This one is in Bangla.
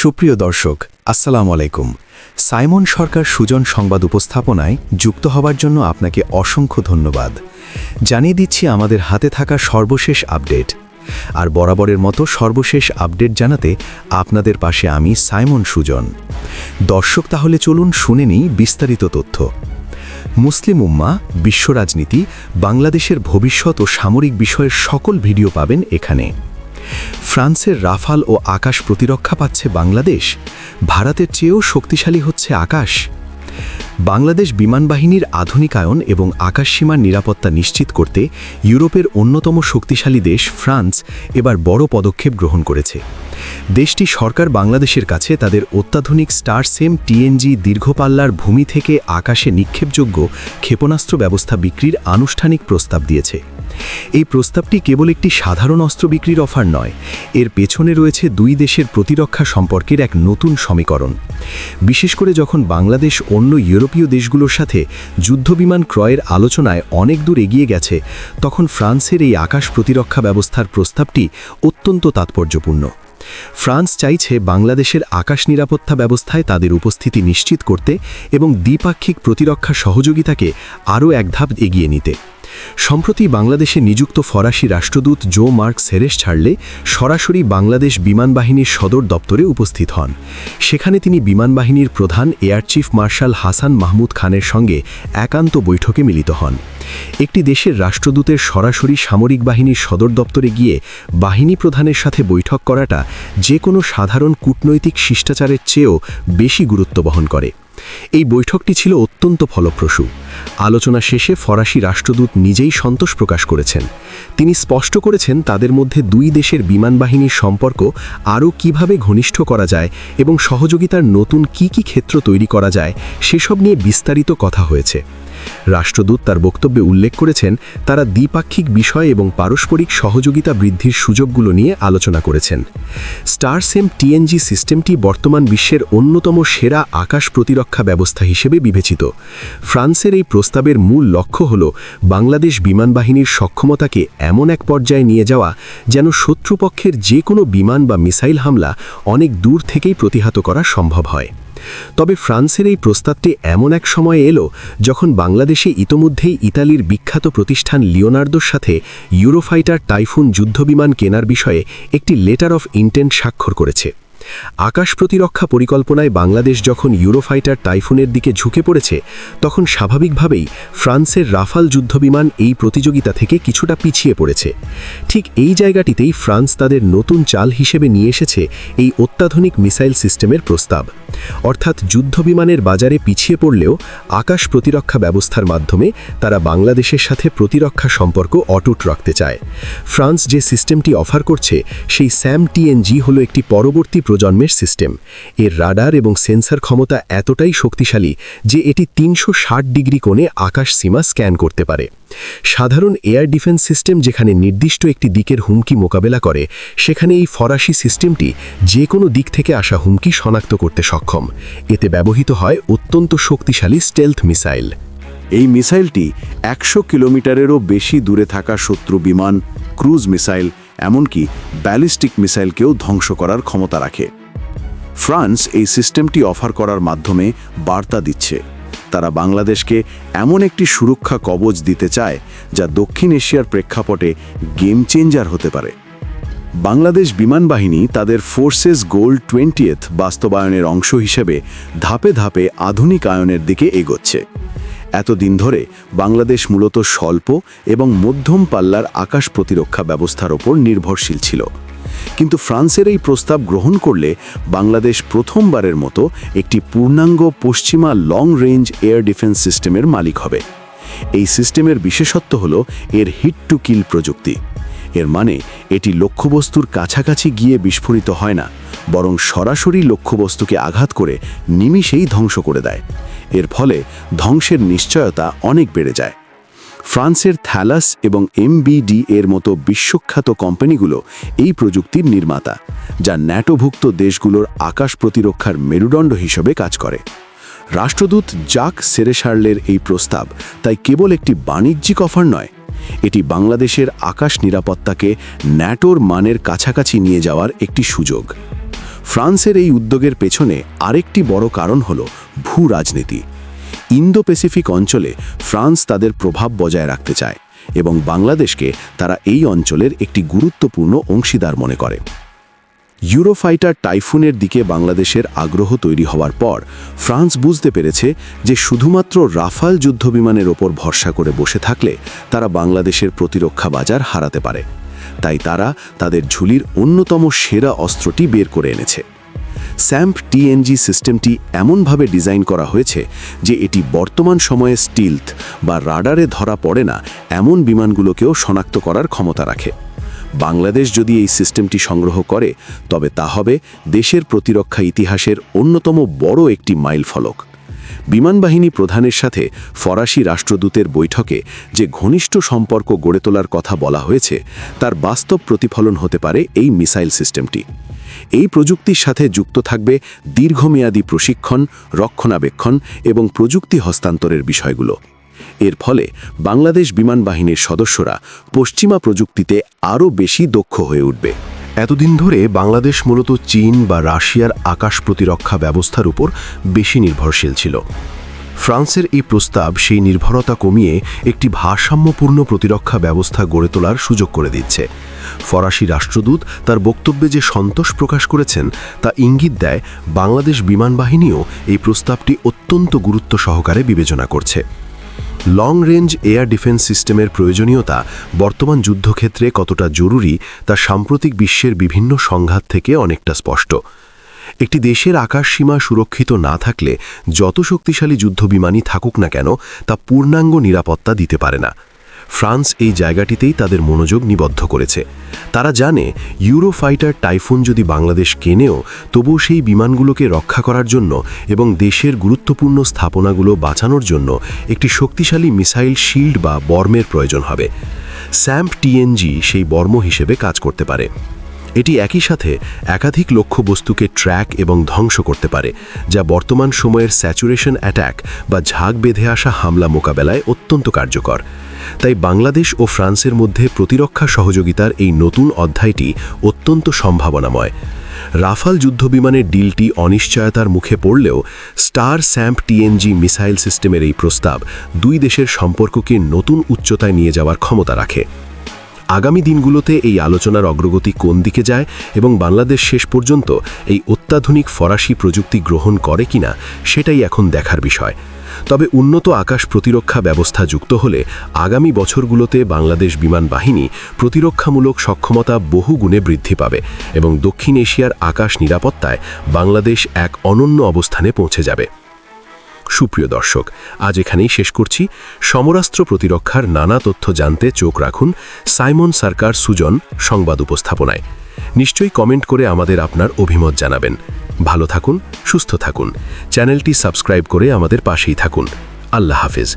সুপ্রিয় দর্শক, আসসালামু আলাইকুম। সাইমন সরকার সুজন সংবাদ উপস্থাপনায় যুক্ত হবার জন্য আপনাকে অসংখ্য ধন্যবাদ। জানিয়ে দিচ্ছি আমাদের হাতে থাকা সর্বশেষ আপডেট। আর বরাবরের মতো সর্বশেষ আপডেট জানাতে আপনাদের পাশে আমি সাইমন সুজন। দর্শক, তাহলে চলুন শুনে নিই বিস্তারিত তথ্য। মুসলিম উম্মাহ, বিশ্ব রাজনীতি, বাংলাদেশের ভবিষ্যৎ ও সামরিক বিষয়ের সকল ভিডিও পাবেন এখানে। ফ্রান্সের রাফাল ও আকাশ প্রতিরক্ষা পাচ্ছে বাংলাদেশ, ভারতের চেয়েও শক্তিশালী হচ্ছে আকাশ। বাংলাদেশ বিমানবাহিনীর আধুনিকায়ন এবং আকাশসীমার নিরাপত্তা নিশ্চিত করতে ইউরোপের অন্যতম শক্তিশালী দেশ ফ্রান্স এবার বড় পদক্ষেপ গ্রহণ করেছে। দেশটি সরকার বাংলাদেশের কাছে তাদের অত্যাধুনিক স্টারসেম টিএনজি দীর্ঘপাল্লার ভূমি থেকে আকাশে নিক্ষেপযোগ্য ক্ষেপণাস্ত্র ব্যবস্থা বিক্রির আনুষ্ঠানিক প্রস্তাব দিয়েছে। এই প্রস্তাবটি কেবল একটি সাধারণ অস্ত্র বিক্রির অফার নয়, এর পেছনে রয়েছে দুই দেশের প্রতিরক্ষা সম্পর্কের এক নতুন সমীকরণ। বিশেষ করে যখন বাংলাদেশ অন্য ইউরোপীয় দেশগুলোর সাথে যুদ্ধবিমান ক্রয়ের আলোচনায় অনেক দূর এগিয়ে গেছে, তখন ফ্রান্সের এই আকাশ প্রতিরক্ষা ব্যবস্থার প্রস্তাবটি অত্যন্ত তাৎপর্যপূর্ণ। ফ্রান্স চাইছে বাংলাদেশের আকাশ নিরাপত্তা ব্যবস্থায় তাদের উপস্থিতি নিশ্চিত করতে এবং দ্বিপাক্ষিক প্রতিরক্ষা সহযোগিতাকে আরও এক ধাপ এগিয়ে নিতে। সম্প্রতি বাংলাদেশে নিযুক্ত ফরাসি রাষ্ট্রদূত জো মার্ক সেরেশার্লে সরাসরি বাংলাদেশ বিমানবাহিনীর সদর দপ্তরে উপস্থিত হন। সেখানে তিনি বিমানবাহিনীর প্রধান air chief marshal Hasan Mahmud খানের সঙ্গে একান্ত বৈঠকে মিলিত হন। একটি দেশের রাষ্ট্রদূতের সরাসরি সামরিক বাহিনীর সদর দপ্তরে গিয়ে বাহিনী প্রধানের সাথে বৈঠক করাটা যে কোনো সাধারণ কূটনৈতিক শিষ্টাচারের চেয়েও বেশি গুরুত্ব বহন করে। এই বৈঠকটি ছিল অত্যন্ত ফলপ্রসূ। আলোচনা শেষে ফরাসি রাষ্ট্রদূত নিজেই সন্তোষ প্রকাশ করেছেন। তিনি স্পষ্ট করেছেন তাদের মধ্যে দুই দেশের বিমানবাহিনীর সম্পর্ক আরও কিভাবে ঘনিষ্ঠ করা যায় এবং সহযোগিতার নতুন কি ক্ষেত্র তৈরি করা যায় সেসব নিয়ে বিস্তারিত কথা হয়েছে। রাষ্ট্রদূত তার বক্তব্যে উল্লেখ করেছেন তারা দ্বিপাক্ষিক বিষয় এবং পারস্পরিক সহযোগিতা বৃদ্ধির সুযোগগুলো নিয়ে আলোচনা করেছেন। স্টারসেম টিএনজি সিস্টেমটি বর্তমান বিশ্বের অন্যতম সেরা আকাশ প্রতিরক্ষা ব্যবস্থা হিসেবে বিবেচিত। ফ্রান্সের এই প্রস্তাবের মূল লক্ষ্য হল বাংলাদেশ বিমানবাহিনীর সক্ষমতাকে এমন এক পর্যায়ে নিয়ে যাওয়া যেন শত্রুপক্ষের যে কোনো বিমান বা মিসাইল হামলা অনেক দূর থেকেই প্রতিহত করা সম্ভব হয়। তবে ফ্রান্সের এই প্রস্তাবটি এমন এক সময়ে এলো যখন বাংলাদেশে ইতোমধ্যেই ইতালির বিখ্যাত প্রতিষ্ঠান লিওনার্দোর সাথে ইউরোফাইটার টাইফুন যুদ্ধবিমান কেনার বিষয়ে একটি লেটার অফ ইন্টেন্ট স্বাক্ষর করেছে। আকাশ প্রতিরক্ষা পরিকল্পনায় বাংলাদেশ যখন ইউরোফাইটার টাইফুনের দিকে ঝুঁকে পড়েছে, তখন স্বাভাবিকভাবেই ফ্রান্সের রাফাল যুদ্ধবিমান এই প্রতিযোগিতা থেকে কিছুটা পিছিয়ে পড়েছে। ঠিক এই জায়গাটিতেই ফ্রান্স তাদের নতুন চাল হিসেবে নিয়ে এসেছে এই অত্যাধুনিক মিসাইল সিস্টেমের প্রস্তাব। অর্থাৎ যুদ্ধবিমানের বাজারে পিছিয়ে পড়লেও আকাশ প্রতিরক্ষা ব্যবস্থার মাধ্যমে তারা বাংলাদেশের সাথে প্রতিরক্ষা সম্পর্ক অটুট রাখতে চায়। ফ্রান্স যে সিস্টেমটি অফার করছে সেই স্যাম টিএনজি হলো একটি পরবর্তী প্রজন্মের সিস্টেম। এর রাডার এবং সেন্সর ক্ষমতা এতটাই শক্তিশালী যে এটি 360 ডিগ্রি কোণে আকাশ সীমা স্ক্যান করতে পারে। সাধারণ এয়ার ডিফেন্স সিস্টেম যেখানে নির্দিষ্ট একটি দিকের হুমকি মোকাবেলা করে, সেখানে এই ফরাসি সিস্টেমটি যে কোনো দিক থেকে আসা হুমকি শনাক্ত করতে সক্ষম। এতে ব্যবহৃত হয় অত্যন্ত শক্তিশালী স্টেলথ মিসাইল। এই মিসাইলটি 100 কিলোমিটারেরও বেশি দূরে থাকা শত্রু বিমান, ক্রুজ মিসাইল, এমনকি ব্যালিস্টিক মিসাইলকেও ধ্বংস করার ক্ষমতা রাখে। ফ্রান্স এই সিস্টেমটি অফার করার মাধ্যমে বার্তা দিচ্ছে তারা বাংলাদেশকে এমন একটি সুরক্ষা কবচ দিতে চায় যা দক্ষিণ এশিয়ার প্রেক্ষাপটে গেম চেঞ্জার হতে পারে। বাংলাদেশ বিমানবাহিনী তাদের ফোর্সেস গোল 20th বাস্তবায়নের অংশ হিসেবে ধাপে ধাপে আধুনিকায়নের দিকে এগোচ্ছে। এতদিন ধরে বাংলাদেশ মূলত স্বল্প এবং মধ্যম পাল্লার আকাশ প্রতিরক্ষা ব্যবস্থার ওপর নির্ভরশীল ছিল। কিন্তু ফ্রান্সের এই প্রস্তাব গ্রহণ করলে বাংলাদেশ প্রথমবারের মতো একটি পূর্ণাঙ্গ পশ্চিমা লং রেঞ্জ এয়ার ডিফেন্স সিস্টেমের মালিক হবে। এই সিস্টেমের বিশেষত্ব হল এর হিট টু কিল প্রযুক্তি। এর মানে এটি লক্ষ্যবস্তুর কাছাকাছি গিয়ে বিস্ফোরিত হয় না, বরং সরাসরি লক্ষ্যবস্তুকে আঘাত করে নিমিষেই ধ্বংস করে দেয়। এর ফলে ধ্বংসের নিশ্চয়তা অনেক বেড়ে যায়। ফ্রান্সের থ্যালাস এবং MBD এর মতো বিশ্বখ্যাত কোম্পানিগুলো এই প্রযুক্তির নির্মাতা, যা ন্যাটোভুক্ত দেশগুলোর আকাশ প্রতিরক্ষার মেরুদণ্ড হিসেবে কাজ করে। রাষ্ট্রদূত জাক সেরেশার্লের এই প্রস্তাব তাই কেবল একটি বাণিজ্যিক অফার নয়, এটি বাংলাদেশের আকাশ নিরাপত্তাকে ন্যাটোর মানের কাছাকাছি নিয়ে যাওয়ার একটি সুযোগ। ফ্রান্সের এই উদ্যোগের পেছনে আরেকটি বড় কারণ হল ভূ রাজনীতি। ইন্দো প্যাসিফিক অঞ্চলে ফ্রান্স তাদের প্রভাব বজায় রাখতে চায় এবং বাংলাদেশকে তারা এই অঞ্চলের একটি গুরুত্বপূর্ণ অংশীদার মনে করে। ইউরোফাইটার টাইফুনের দিকে বাংলাদেশের আগ্রহ তৈরি হওয়ার পর ফ্রান্স বুঝতে পেরেছে যে শুধুমাত্র রাফাল যুদ্ধবিমানের ওপর ভরসা করে বসে থাকলে তারা বাংলাদেশের প্রতিরক্ষা বাজার হারাতে পারে। তাই তারা তাদের ঝুলির অন্যতম সেরা অস্ত্রটি বের করে এনেছে। স্যাম্প টিএনজি সিস্টেমটি এমনভাবে ডিজাইন করা হয়েছে যে এটি বর্তমান সময়ে স্টিলথ বা রাডারে ধরা পড়ে না এমন বিমানগুলোকেও শনাক্ত করার ক্ষমতা রাখে। বাংলাদেশ যদি এই সিস্টেমটি সংগ্রহ করে তবে তা হবে দেশের প্রতিরক্ষা ইতিহাসের অন্যতম বড় একটি মাইলফলক। বিমানবাহিনী প্রধানের সাথে ফরাসি রাষ্ট্রদূতের বৈঠকে যে ঘনিষ্ঠ সম্পর্ক গড়ে তোলার কথা বলা হয়েছে তার বাস্তব প্রতিফলন হতে পারে এই মিসাইল সিস্টেমটি। এই প্রযুক্তির সাথে যুক্ত থাকবে দীর্ঘমেয়াদী প্রশিক্ষণ, রক্ষণাবেক্ষণ এবং প্রযুক্তি হস্তান্তরের বিষয়গুলো। এর ফলে বাংলাদেশ বিমান বাহিনীর সদস্যরা পশ্চিমা প্রযুক্তিতে আরও বেশি দক্ষ হয়ে উঠবে। এতদিন ধরে বাংলাদেশ মূলত চীন বা রাশিয়ার আকাশ প্রতিরক্ষা ব্যবস্থার উপর বেশি নির্ভরশীল ছিল। ফ্রান্সের এই প্রস্তাব সেই নির্ভরতা কমিয়ে একটি ভারসাম্যপূর্ণ প্রতিরক্ষা ব্যবস্থা গড়ে তোলার সুযোগ করে দিচ্ছে। ফরাসি রাষ্ট্রদূত তার বক্তব্যে যে সন্তোষ প্রকাশ করেছেন তা ইঙ্গিত দেয় বাংলাদেশ বিমান বাহিনীও এই প্রস্তাবটি অত্যন্ত গুরুত্ব সহকারে বিবেচনা করছে। লং রেঞ্জ এয়ার ডিফেন্স সিস্টেমের প্রয়োজনীয়তা বর্তমান যুদ্ধক্ষেত্রে কতটা জরুরি তা সাম্প্রতিক বিশ্বের বিভিন্ন সংঘাত থেকে অনেকটা স্পষ্ট। একটি দেশের আকাশসীমা সুরক্ষিত না থাকলে যত শক্তিশালী যুদ্ধবিমানই থাকুক না কেন তা পূর্ণাঙ্গ নিরাপত্তা দিতে পারে না। ফ্রান্স এই জায়গাটিতেই তাদের মনোযোগ নিবদ্ধ করেছে। তারা জানে ইউরোফাইটার টাইফুন যদি বাংলাদেশ কেনেও তবুও সেই বিমানগুলোকে রক্ষা করার জন্য এবং দেশের গুরুত্বপূর্ণ স্থাপনাগুলো বাঁচানোর জন্য একটি শক্তিশালী মিসাইল শিল্ড বা বর্মের প্রয়োজন হবে। স্যাম্প টিএনজি সেই বর্ম হিসেবে কাজ করতে পারে। এটি একই সাথে একাধিক লক্ষ্যবস্তুকে ট্র্যাক এবং ধ্বংস করতে পারে, যা বর্তমান সময়ের স্যাচুরেশন অ্যাট্যাক বা ঝাঁক বেঁধে আসা হামলা মোকাবেলায় অত্যন্ত কার্যকর। তাই বাংলাদেশ ও ফ্রান্সের মধ্যে প্রতিরক্ষা সহযোগিতার এই নতুন অধ্যায়টি অত্যন্ত সম্ভাবনাময়। রাফাল যুদ্ধবিমানের ডিলটি অনিশ্চয়তার মুখে পড়লেও স্টার স্যাম্প টিএনজি মিসাইল সিস্টেমের এই প্রস্তাব দুই দেশের সম্পর্ককে নতুন উচ্চতায় নিয়ে যাওয়ার ক্ষমতা রাখে। আগামী দিনগুলোতে এই আলোচনার অগ্রগতি কোন দিকে যায় এবং বাংলাদেশ শেষ পর্যন্ত এই অত্যাধুনিক ফরাসি প্রযুক্তি গ্রহণ করে কিনা সেটাই এখন দেখার বিষয়। তবে উন্নত আকাশ প্রতিরক্ষা ব্যবস্থা যুক্ত হলে আগামী বছরগুলোতে বাংলাদেশ বিমান বাহিনী প্রতিরক্ষামূলক সক্ষমতা বহু গুণে বৃদ্ধি পাবে এবং দক্ষিণ এশিয়ার আকাশ নিরাপত্তায় বাংলাদেশ এক অনন্য অবস্থানে পৌঁছে যাবে। সুপ্রিয় দর্শক, আজ এখানেই শেষ করছি। সমরাস্ত্র প্রতিরক্ষার নানা তথ্য জানতে চোখ রাখুন সাইমন সরকার সুজন সংবাদ উপস্থাপনায়। নিশ্চয়ই কমেন্ট করে আমাদের আপনার অভিমত জানাবেন। ভালো থাকুন, সুস্থ থাকুন। চ্যানেলটি সাবস্ক্রাইব করে আমাদের পাশেই থাকুন। আল্লাহ হাফেজ।